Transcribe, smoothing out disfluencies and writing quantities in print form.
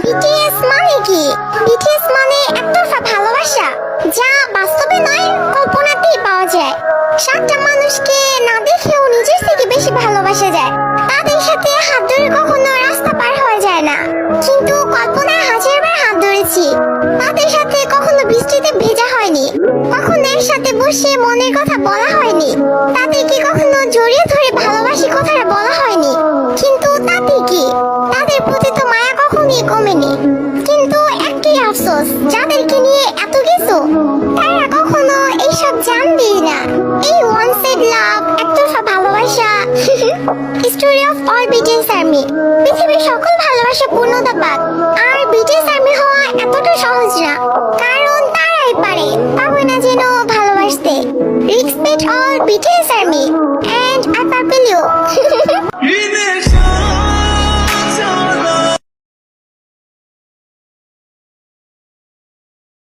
BTS মানে কি? BTS মানে একতরফা ভালোবাসা, যা বাস্তবে নয় কল্পনাতেই পাওয়া যায়। সাতটা মানুষকে না দেখেও নিজের থেকে বেশি ভালোবাসা যায়। তাদের সাথে হাত ধরে কখনো রাস্তা পার হওয়া যায় না, কিন্তু কল্পনায় হাজারবার হাত ধরেছি। তাদের সাথে কখনো বৃষ্টিতে ভেজা হয়নি, কখনো একসাথে বসে মনের কথা বলা হয়নি, তাদেরকে কখনো জড়িয়ে ধরে ভালোবাসি কথাটা বলা হয়নি। কিন্তু তাতে কি, তাদের প্রতি তো মায়া কখনোই কমেনি। কিন্তু একটাই আফসোস, যাদেরকে নিয়ে এত কিছু তারা কখনো এইসব জানবেই না। এই ওয়ান সাইড লাভ, একতরফা ভালোবাসা। Story of all BTS army. পৃথিবীর সকল ভালোবাসা পূর্ণতা পাক, আর বিটিএস আর্মি হওয়া এতটা সহজ না, কারণ তারাই পারে, পাবে না যেন ভালোবাসতে। Respect all BTS army.